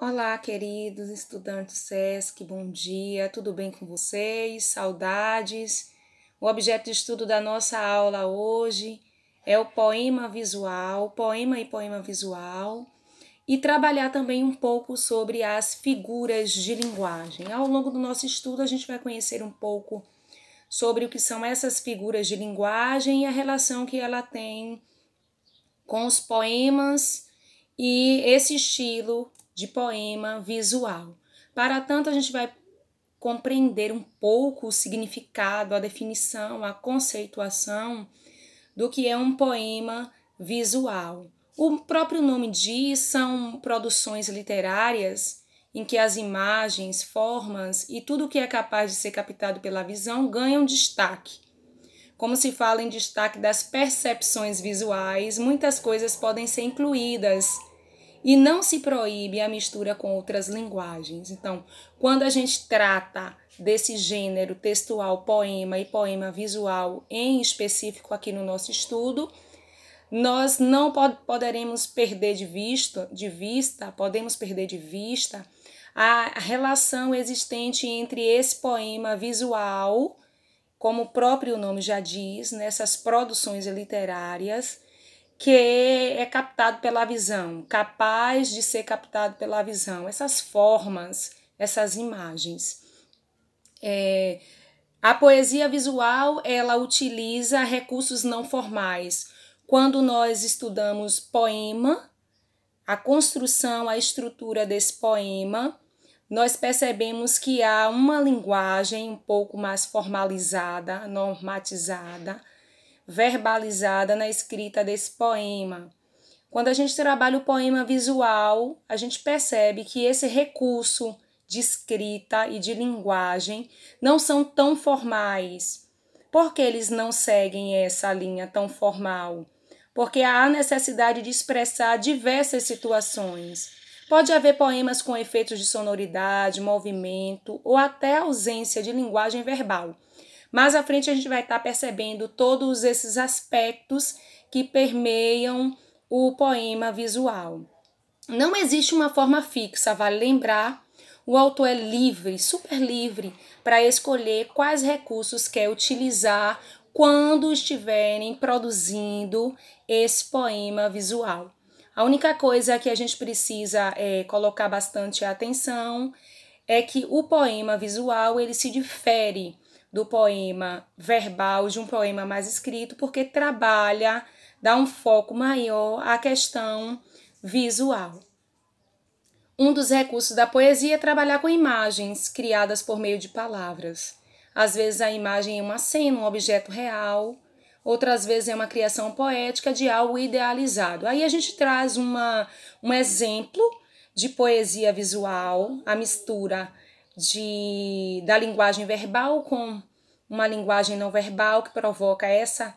Olá, queridos estudantes SESC, bom dia, tudo bem com vocês? Saudades. O objeto de estudo da nossa aula hoje é o poema visual, poema e poema visual, e trabalhar também um pouco sobre as figuras de linguagem. Ao longo do nosso estudo, a gente vai conhecer um pouco sobre o que são essas figuras de linguagem e a relação que ela tem com os poemas e esse estilo de poema visual. Para tanto, a gente vai compreender um pouco o significado, a definição, a conceituação do que é um poema visual. O próprio nome diz, são produções literárias em que as imagens, formas e tudo o que é capaz de ser captado pela visão ganham destaque. Como se fala em destaque das percepções visuais, muitas coisas podem ser incluídas e não se proíbe a mistura com outras linguagens. Então, quando a gente trata desse gênero textual, poema e poema visual em específico aqui no nosso estudo, nós não poderemos perder de vista a relação existente entre esse poema visual, como o próprio nome já diz, nessas produções literárias, que é captado pela visão, capaz de ser captado pela visão, essas formas, essas imagens. A poesia visual, ela utiliza recursos não formais. Quando nós estudamos poema, a construção, a estrutura desse poema, nós percebemos que há uma linguagem um pouco mais formalizada, normatizada, verbalizada na escrita desse poema. Quando a gente trabalha o poema visual, a gente percebe que esse recurso de escrita e de linguagem não são tão formais. Por que eles não seguem essa linha tão formal? Porque há necessidade de expressar diversas situações. Pode haver poemas com efeitos de sonoridade, movimento ou até ausência de linguagem verbal. Mais à frente a gente vai estar percebendo todos esses aspectos que permeiam o poema visual. Não existe uma forma fixa, vale lembrar, o autor é livre, super livre, para escolher quais recursos quer utilizar quando estiverem produzindo esse poema visual. A única coisa que a gente precisa colocar bastante atenção é que o poema visual ele se difere do poema verbal, de um poema mais escrito, porque trabalha, dá um foco maior à questão visual. Um dos recursos da poesia é trabalhar com imagens criadas por meio de palavras. Às vezes a imagem é uma cena, um objeto real, outras vezes é uma criação poética de algo idealizado. Aí a gente traz um exemplo de poesia visual, a mistura da linguagem verbal com uma linguagem não verbal que provoca essa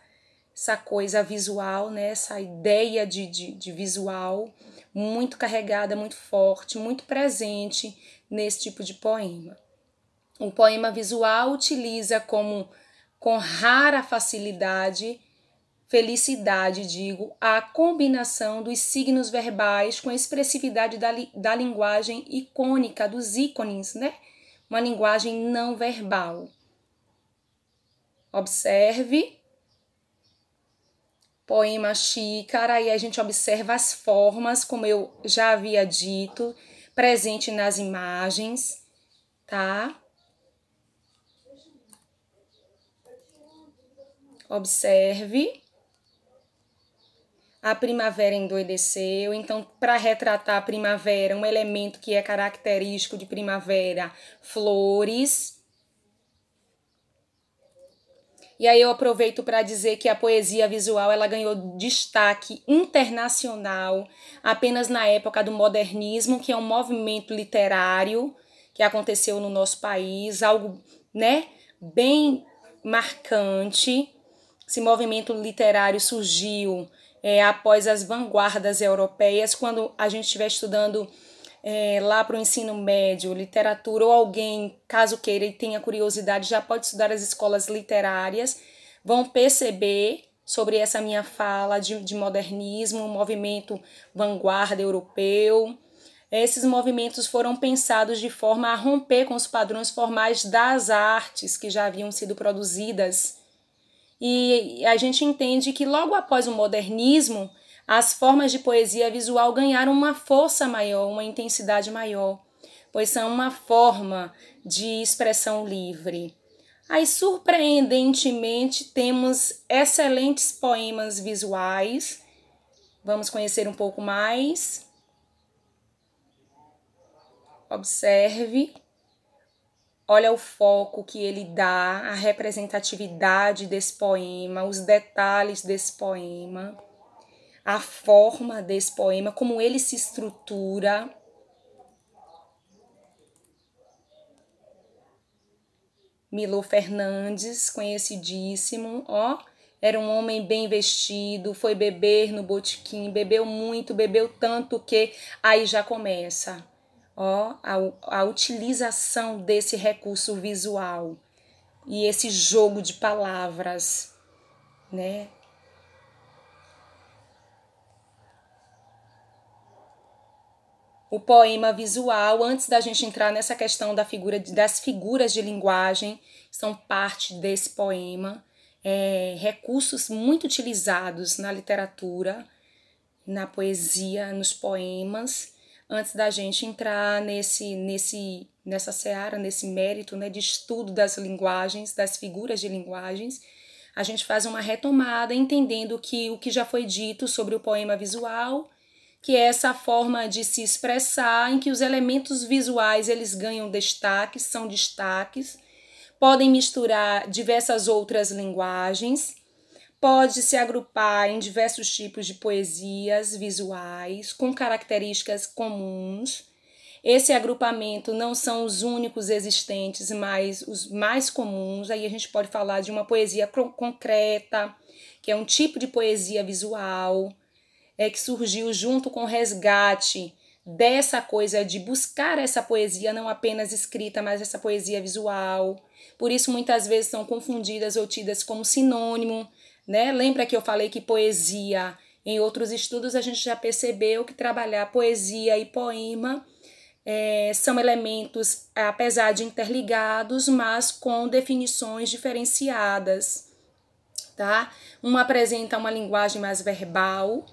coisa visual, né? Essa ideia de visual muito carregada, muito forte, muito presente nesse tipo de poema. O poema visual utiliza com rara felicidade, a combinação dos signos verbais com a expressividade da linguagem icônica, dos ícones, né? Uma linguagem não verbal. Observe, poema xícara, e a gente observa as formas, como eu já havia dito, presente nas imagens, tá? Observe. A primavera endoideceu, então para retratar a primavera, um elemento que é característico de primavera, flores. E aí eu aproveito para dizer que a poesia visual ela ganhou destaque internacional apenas na época do modernismo, que é um movimento literário que aconteceu no nosso país, algo, né, bem marcante. Esse movimento literário surgiu após as vanguardas europeias, quando a gente estiver estudando lá para o ensino médio, literatura, ou alguém, caso queira e tenha curiosidade, já pode estudar as escolas literárias, vão perceber sobre essa minha fala de modernismo, movimento vanguarda europeu. esses movimentos foram pensados de forma a romper com os padrões formais das artes que já haviam sido produzidas. E a gente entende que logo após o modernismo, as formas de poesia visual ganharam uma força maior, uma intensidade maior, pois são uma forma de expressão livre. Aí, surpreendentemente, temos excelentes poemas visuais. Vamos conhecer um pouco mais. Observe. Olha o foco que ele dá, a representatividade desse poema, os detalhes desse poema, a forma desse poema, como ele se estrutura. Milor Fernandes, conhecidíssimo, ó, era um homem bem vestido, foi beber no botequim, bebeu muito, bebeu tanto que aí já começa, ó, a utilização desse recurso visual e esse jogo de palavras, né? O poema visual, antes da gente entrar nessa questão das figuras de linguagem, são parte desse poema, recursos muito utilizados na literatura, na poesia, nos poemas, antes da gente entrar nessa seara, nesse mérito, né, de estudo das linguagens, das figuras de linguagens. A gente faz uma retomada entendendo que o que já foi dito sobre o poema visual, que é essa forma de se expressar em que os elementos visuais eles ganham destaques, são destaques, podem misturar diversas outras linguagens, pode se agrupar em diversos tipos de poesias visuais com características comuns. Esse agrupamento não são os únicos existentes, mas os mais comuns. Aí a gente pode falar de uma poesia concreta, que é um tipo de poesia visual, que surgiu junto com o resgate dessa coisa de buscar essa poesia não apenas escrita, mas essa poesia visual. Por isso, muitas vezes são confundidas ou tidas como sinônimo, né? Lembra que eu falei que poesia, em outros estudos, a gente já percebeu que trabalhar poesia e poema são elementos, apesar de interligados, mas com definições diferenciadas, tá? Uma apresenta uma linguagem mais verbal,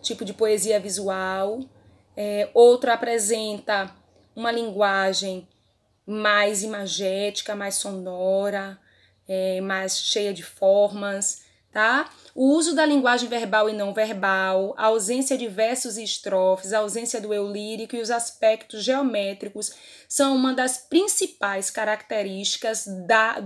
tipo de poesia visual, outro apresenta uma linguagem mais imagética, mais sonora, mais cheia de formas, tá? O uso da linguagem verbal e não verbal, a ausência de versos e estrofes, a ausência do eu lírico e os aspectos geométricos são uma das principais características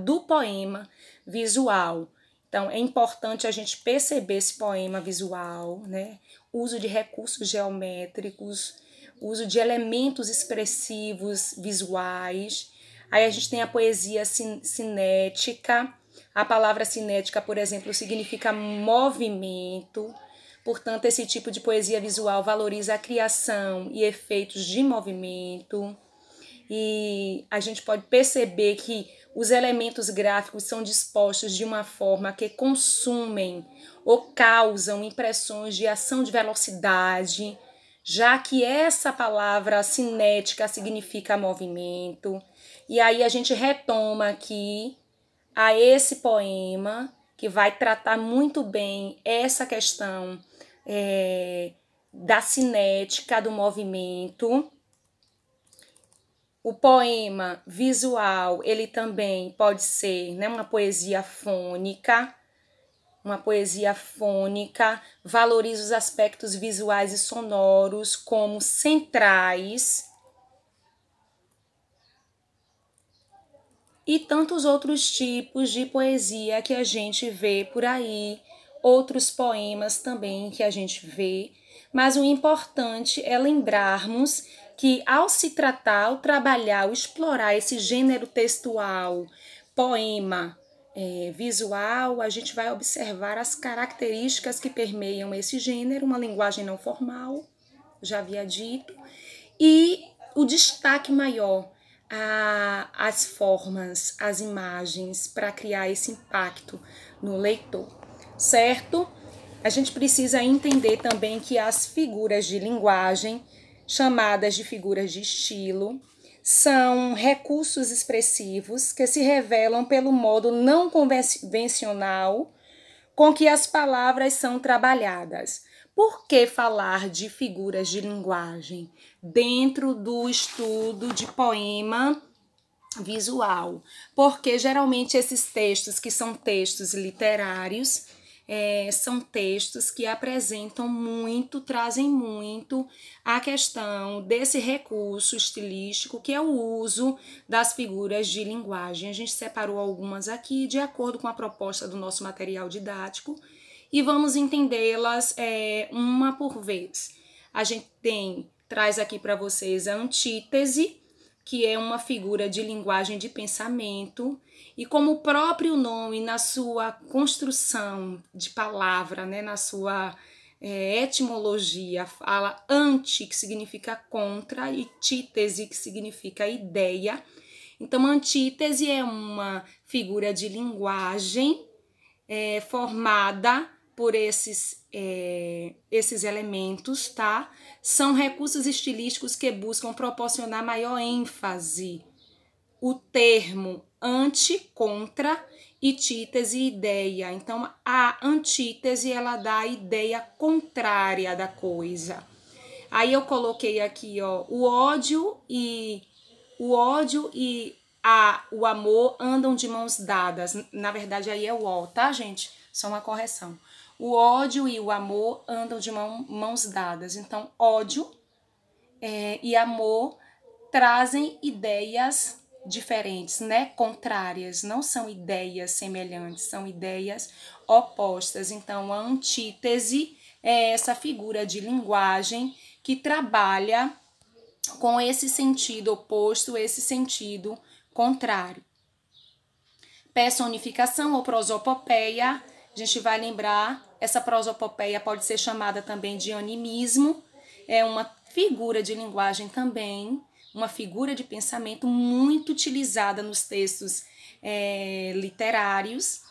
do poema visual. Então, é importante a gente perceber esse poema visual, né? Uso de recursos geométricos, uso de elementos expressivos visuais. Aí a gente tem a poesia cinética. A palavra cinética, por exemplo, significa movimento. Portanto, esse tipo de poesia visual valoriza a criação e efeitos de movimento. E a gente pode perceber que os elementos gráficos são dispostos de uma forma que consumem ou causam impressões de ação de velocidade, já que essa palavra cinética significa movimento. E aí a gente retoma aqui a esse poema, que vai tratar muito bem essa questão da cinética, do movimento. O poema visual, ele também pode ser, né, uma poesia fônica. Uma poesia fônica valoriza os aspectos visuais e sonoros como centrais. E tantos outros tipos de poesia que a gente vê por aí, outros poemas também que a gente vê. Mas o importante é lembrarmos que ao se tratar, ao trabalhar, ao explorar esse gênero textual, poema, visual, a gente vai observar as características que permeiam esse gênero, uma linguagem não formal, já havia dito, e o destaque maior às formas, às imagens, para criar esse impacto no leitor, certo? A gente precisa entender também que as figuras de linguagem chamadas de figuras de estilo. São recursos expressivos que se revelam pelo modo não convencional com que as palavras são trabalhadas. Por que falar de figuras de linguagem dentro do estudo de poema visual? Porque geralmente esses textos, que são textos literários, são textos que apresentam muito, trazem muito a questão desse recurso estilístico, que é o uso das figuras de linguagem. A gente separou algumas aqui de acordo com a proposta do nosso material didático e vamos entendê-las uma por vez. A gente traz aqui para vocês a antítese, que é uma figura de linguagem de pensamento, e como o próprio nome, na sua construção de palavra, né, na sua etimologia, fala anti, que significa contra, e títese, que significa ideia. Então, a antítese é uma figura de linguagem formada por esses elementos, tá? São recursos estilísticos que buscam proporcionar maior ênfase. O termo anti, contra, e títese, ideia. Então, a antítese, ela dá a ideia contrária da coisa. Aí eu coloquei aqui, ó, o ódio e o amor andam de mãos dadas. Na verdade, aí é o ó, tá, gente? Só uma correção. O ódio e o amor andam de mãos dadas. Então, ódio e amor trazem ideias diferentes, né? Contrárias. Não são ideias semelhantes, são ideias opostas. Então, a antítese é essa figura de linguagem que trabalha com esse sentido oposto, esse sentido contrário. Personificação ou prosopopeia, a gente vai lembrar, essa prosopopeia pode ser chamada também de animismo, é uma figura de linguagem também, uma figura de pensamento muito utilizada nos textos literários.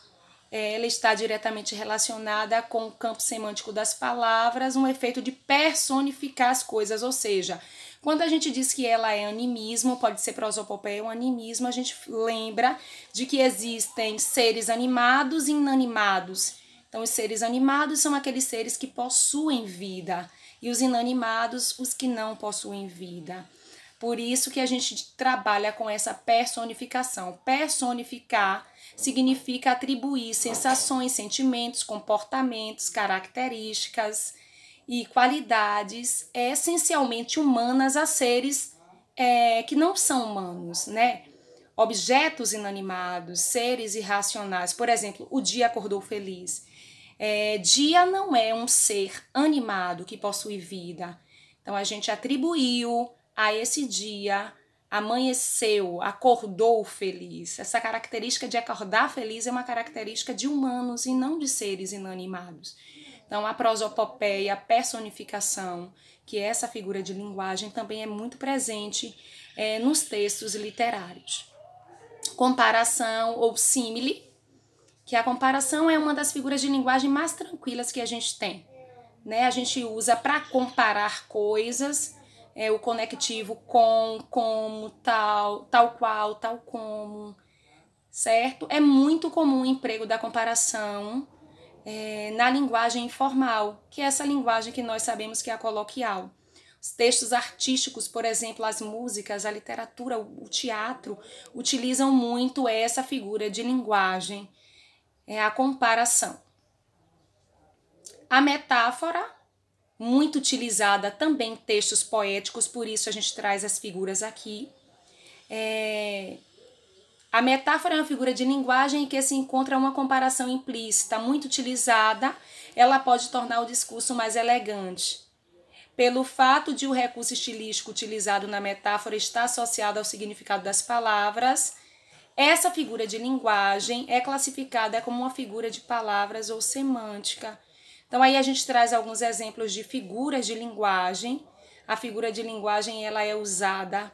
Ela está diretamente relacionada com o campo semântico das palavras, um efeito de personificar as coisas, ou seja, quando a gente diz que ela é animismo, pode ser prosopopeia ou animismo, a gente lembra de que existem seres animados e inanimados. Então, os seres animados são aqueles seres que possuem vida, e os inanimados, os que não possuem vida. Por isso que a gente trabalha com essa personificação. Personificar significa atribuir sensações, sentimentos, comportamentos, características e qualidades essencialmente humanas a seres que não são humanos, né? Objetos inanimados, seres irracionais. Por exemplo, o dia acordou feliz. Dia não é um ser animado que possui vida. Então, a gente atribuiu a esse dia, amanheceu, acordou feliz. Essa característica de acordar feliz é uma característica de humanos e não de seres inanimados. Então, a prosopopeia, a personificação, que é essa figura de linguagem, também é muito presente nos textos literários. Comparação ou símile, que a comparação é uma das figuras de linguagem mais tranquilas que a gente tem, né? A gente usa para comparar coisas, o conectivo com, como, tal, tal qual, tal como, certo? É muito comum o emprego da comparação na linguagem informal, que é essa linguagem que nós sabemos que é a coloquial. Os textos artísticos, por exemplo, as músicas, a literatura, o teatro, utilizam muito essa figura de linguagem, a comparação. A metáfora, muito utilizada também em textos poéticos, por isso a gente traz as figuras aqui. A metáfora é uma figura de linguagem em que se encontra uma comparação implícita, muito utilizada, ela pode tornar o discurso mais elegante. Pelo fato de o recurso estilístico utilizado na metáfora estar associado ao significado das palavras, essa figura de linguagem é classificada como uma figura de palavras ou semântica. Então, aí a gente traz alguns exemplos de figuras de linguagem. A figura de linguagem, ela é usada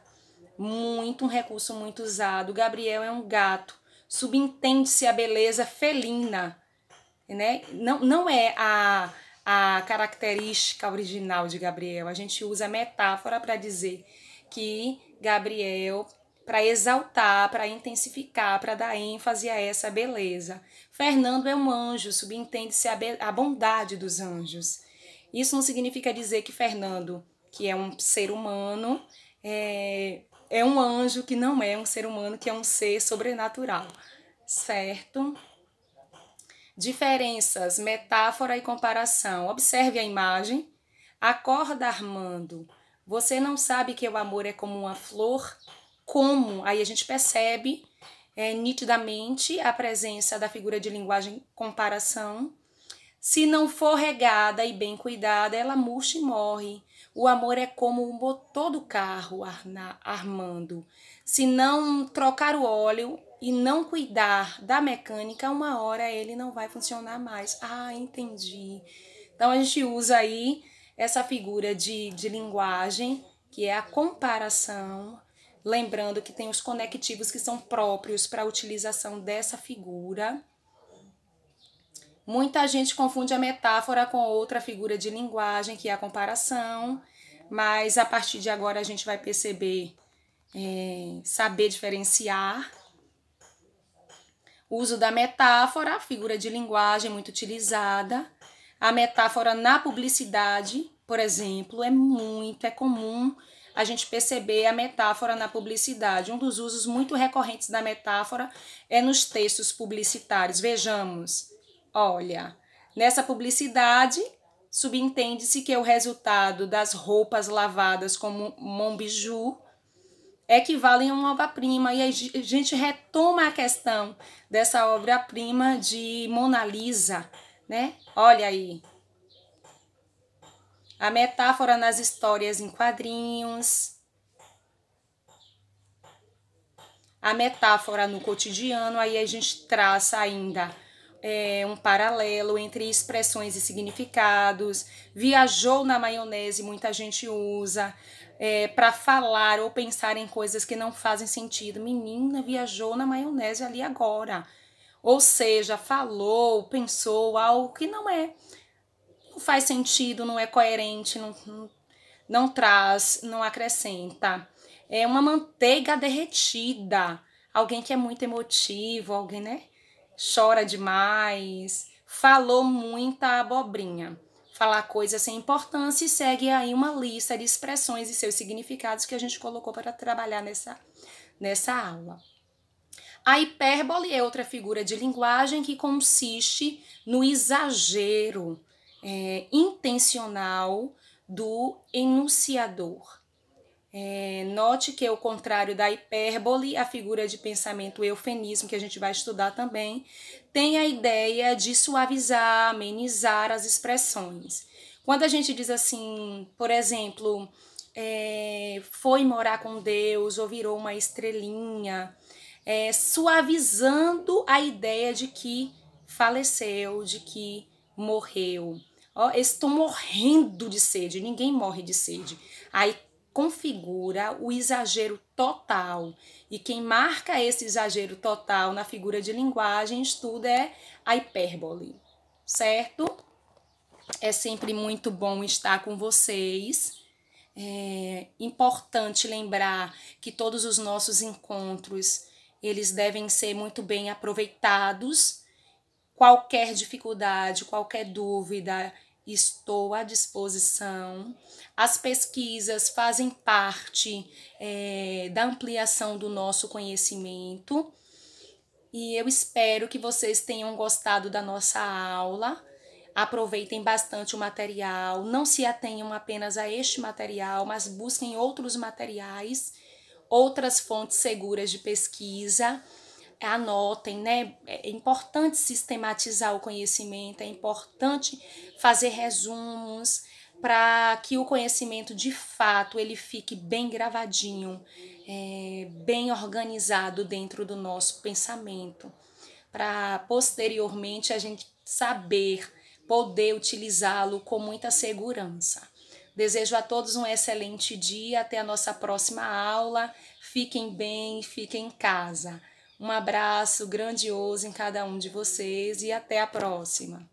muito, um recurso muito usado. Gabriel é um gato. Subentende-se a beleza felina, né? Não é a característica original de Gabriel. A gente usa metáfora para dizer que Gabriel, para exaltar, para intensificar, para dar ênfase a essa beleza. Fernando é um anjo, subentende-se a bondade dos anjos. Isso não significa dizer que Fernando, que é um ser humano, é um anjo que não é um ser humano, que é um ser sobrenatural, certo? Diferenças, metáfora e comparação. Observe a imagem. Acorda, Armando. Você não sabe que o amor é como uma flor? Como? Aí a gente percebe nitidamente a presença da figura de linguagem comparação. Se não for regada e bem cuidada, ela murcha e morre. O amor é como o motor do carro, Armando. Se não trocar o óleo e não cuidar da mecânica, uma hora ele não vai funcionar mais. Ah, entendi. Então a gente usa aí essa figura de linguagem, que é a comparação, lembrando que tem os conectivos que são próprios para a utilização dessa figura. Muita gente confunde a metáfora com outra figura de linguagem, que é a comparação, mas a partir de agora a gente vai perceber, saber diferenciar. O uso da metáfora, figura de linguagem muito utilizada. A metáfora na publicidade, por exemplo, é comum a gente perceber a metáfora na publicidade. Um dos usos muito recorrentes da metáfora é nos textos publicitários. Vejamos. Olha, nessa publicidade, subentende-se que o resultado das roupas lavadas como Monbiju equivalem a uma obra-prima. E a gente retoma a questão dessa obra-prima de Mona Lisa, né? Olha aí. A metáfora nas histórias em quadrinhos. A metáfora no cotidiano, aí a gente traça ainda um paralelo entre expressões e significados. Viajou na maionese, muita gente usa para falar ou pensar em coisas que não fazem sentido. Menina, viajou na maionese ali agora. Ou seja, falou, pensou algo que não faz sentido, não é coerente, não traz, não acrescenta. É uma manteiga derretida. Alguém que é muito emotivo, alguém, né? Chora demais, falou muita abobrinha. Falar coisas sem importância e segue aí uma lista de expressões e seus significados que a gente colocou para trabalhar nessa aula. A hipérbole é outra figura de linguagem que consiste no exagero intencional do enunciador. Note que, ao contrário da hipérbole, a figura de pensamento eufemismo, que a gente vai estudar também, tem a ideia de suavizar, amenizar as expressões. Quando a gente diz assim, por exemplo, foi morar com Deus ou virou uma estrelinha, suavizando a ideia de que faleceu, de que morreu. Estou morrendo de sede, ninguém morre de sede. Aí configura o exagero total. E quem marca esse exagero total na figura de linguagem estuda a hipérbole, certo? É sempre muito bom estar com vocês. É importante lembrar que todos os nossos encontros, eles devem ser muito bem aproveitados. Qualquer dificuldade, qualquer dúvida, estou à disposição. As pesquisas fazem parte da ampliação do nosso conhecimento e eu espero que vocês tenham gostado da nossa aula. Aproveitem bastante o material, não se atenham apenas a este material, mas busquem outros materiais, outras fontes seguras de pesquisa. Anotem, né? É importante sistematizar o conhecimento, é importante fazer resumos para que o conhecimento de fato ele fique bem gravadinho, bem organizado dentro do nosso pensamento, para posteriormente a gente saber poder utilizá-lo com muita segurança. Desejo a todos um excelente dia, até a nossa próxima aula. Fiquem bem, fiquem em casa. Um abraço grandioso em cada um de vocês e até a próxima.